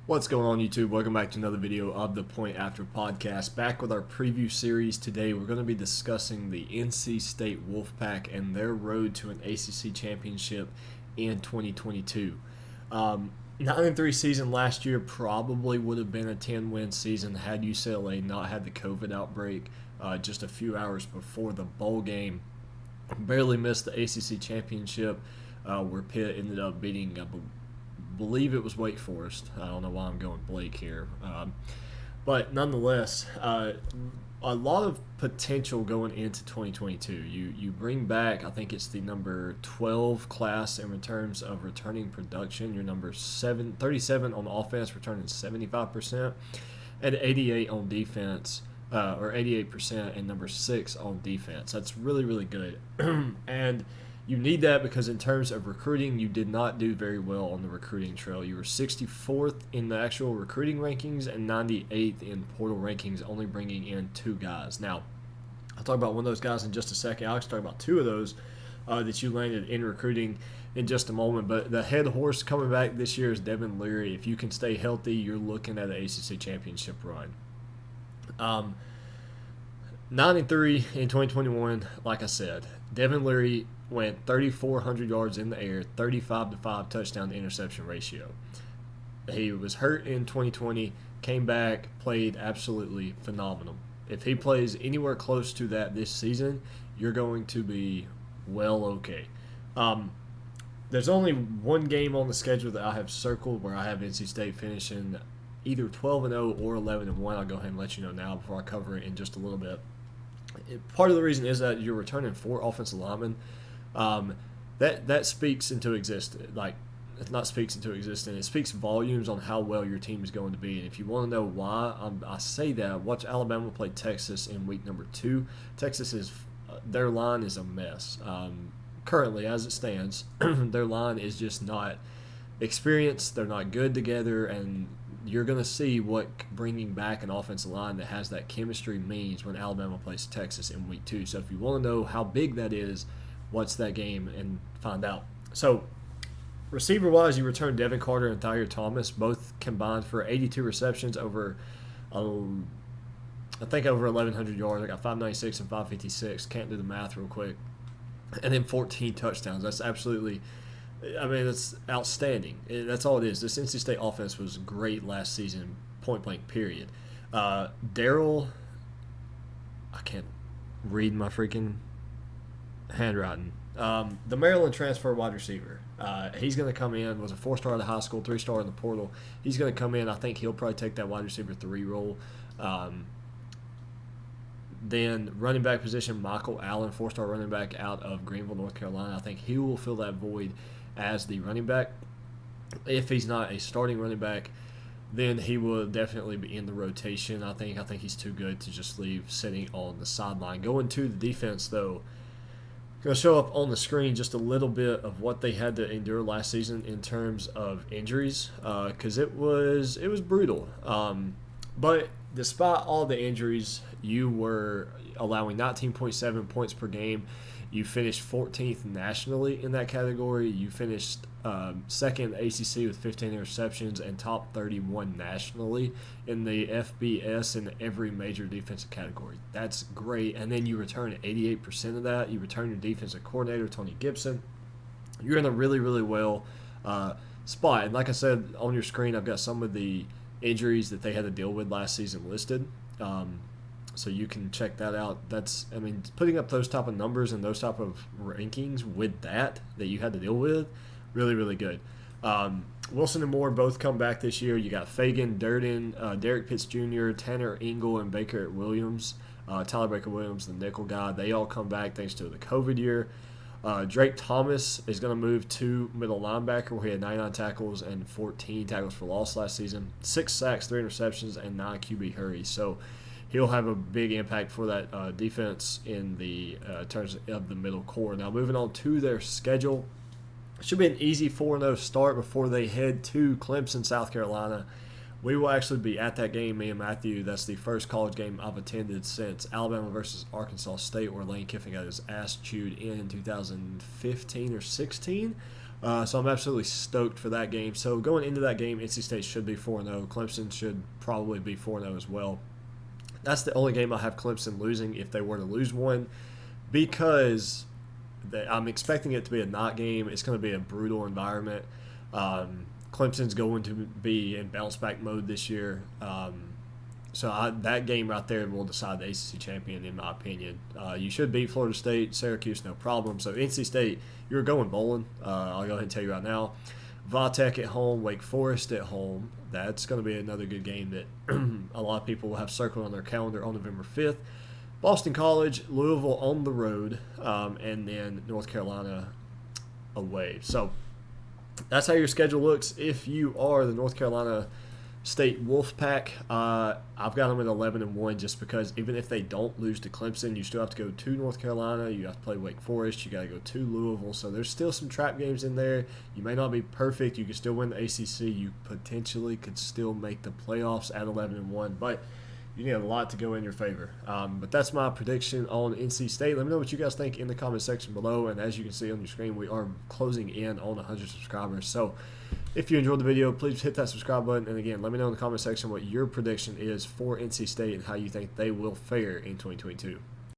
What's going on, YouTube? Welcome back to another video of the Point After Podcast. Back with our preview series today. We're going to be discussing the NC State Wolfpack and their road to an ACC championship in 2022. 9-3 season last year probably would have been a 10-win season had UCLA not had the COVID outbreak just a few hours before the bowl game. Barely missed the ACC championship where Pitt ended up beating, I believe it was Wake Forest. I don't know why I'm going Blake here. But nonetheless, a lot of potential going into 2022. You bring back, I think it's the number 12 class in terms of returning production. Your number 37 on offense, returning 75%, and 88 on defense, or 88%, and number 6 on defense. That's really, really good. And you need that because in terms of recruiting, you did not do very well on the recruiting trail. You were 64th in the actual recruiting rankings and 98th in portal rankings, only bringing in 2 guys. Now, I'll talk about one of those guys in just a second. I'll talk about 2 of those that you landed in recruiting in just a moment. But the head horse coming back this year is Devin Leary. If you can stay healthy, you're looking at an ACC championship run. 9-3 in 2021, like I said. Devin Leary went 3,400 yards in the air, 35-5 touchdown to interception ratio. He was hurt in 2020, came back, played absolutely phenomenal. If he plays anywhere close to that this season, you're going to be well okay. There's only one game on the schedule that I have circled where I have NC State finishing either 12-0 or 11-1. I'll go ahead and let you know now before I cover it in just a little bit. Part of the reason is that you're returning 4 offensive linemen. That speaks into existence. Like, it not speaks into existence. It speaks volumes on how well your team is going to be. And if you want to know why I say that, watch Alabama play Texas in week number 2. Texas is their line is a mess. Currently, as it stands, their line is just not experienced. They're not good together, and you're going to see what bringing back an offensive line that has that chemistry means when Alabama plays Texas in week 2. So if you want to know how big that is, watch that game and find out. So receiver-wise, you return Devin Carter and Thayer Thomas, both combined for 82 receptions over, I think over 1,100 yards. I got 596 and 556. Can't do the math real quick. And then 14 touchdowns. That's absolutely – I mean, it's outstanding. That's all it is. This NC State offense was great last season, point-blank, period. Daryl – I can't read my freaking handwriting. The Maryland transfer wide receiver. He's going to come in, was a 4-star out of high school, 3-star in the portal. He's going to come in. I think he'll probably take that wide receiver 3 role. Then running back position, Michael Allen, 4-star running back out of Greenville, North Carolina. I think he will fill that void as the running back. If he's not a starting running back, then he will definitely be in the rotation. I think he's too good to just leave sitting on the sideline. Going to the defense, though, going to show up on the screen just a little bit of what they had to endure last season in terms of injuries, because it was brutal. But despite all the injuries, you were allowing 19.7 points per game. You finished 14th nationally in that category. You finished second in the ACC with 15 interceptions and top 31 nationally in the FBS in every major defensive category. That's great. And then you return 88% of that. You return your defensive coordinator, Tony Gibson. You're in a really, really well spot. And like I said, on your screen, I've got some of the injuries that they had to deal with last season listed. So you can check that out. That's, I mean, putting up those type of numbers and those type of rankings with that you had to deal with, really, really good. Wilson and Moore both come back this year. You got Fagan, Durden, Derek Pitts Jr., Tanner Engel, and Baker Williams. Tyler Baker Williams, the nickel guy. They all come back thanks to the COVID year. Drake Thomas is going to move to middle linebacker where he had 99 tackles and 14 tackles for loss last season. 6 sacks, 3 interceptions, and 9 QB hurries. So he'll have a big impact for that defense in the terms of the middle core. Now, moving on to their schedule. Should be an easy 4-0 start before they head to Clemson, South Carolina. We will actually be at that game, me and Matthew. That's the first college game I've attended since Alabama versus Arkansas State, where Lane Kiffin got his ass chewed in 2015 or 16. So I'm absolutely stoked for that game. So going into that game, NC State should be 4-0. Clemson should probably be 4-0 as well. That's the only game I have Clemson losing if they were to lose one, because I'm expecting it to be a night game. It's going to be a brutal environment. Clemson's going to be in bounce back mode this year. That game right there will decide the ACC champion, in my opinion. You should beat Florida State, Syracuse, no problem. So NC State, you're going bowling. I'll go ahead and tell you right now. Vatech at home, Wake Forest at home. That's going to be another good game that a lot of people will have circled on their calendar on November 5th. Boston College, Louisville on the road, and then North Carolina away. So that's how your schedule looks if you are the North Carolina State Wolfpack. I've got them at 11-1 just because even if they don't lose to Clemson, you still have to go to North Carolina. You have to play Wake Forest. You got to go to Louisville. So there's still some trap games in there. You may not be perfect. You can still win the ACC. You potentially could still make the playoffs at 11-1, but you need a lot to go in your favor. But that's my prediction on NC State. Let me know what you guys think in the comment section below. And as you can see on your screen, we are closing in on 100 subscribers. So if you enjoyed the video, please hit that subscribe button. And again, let me know in the comment section what your prediction is for NC State and how you think they will fare in 2022.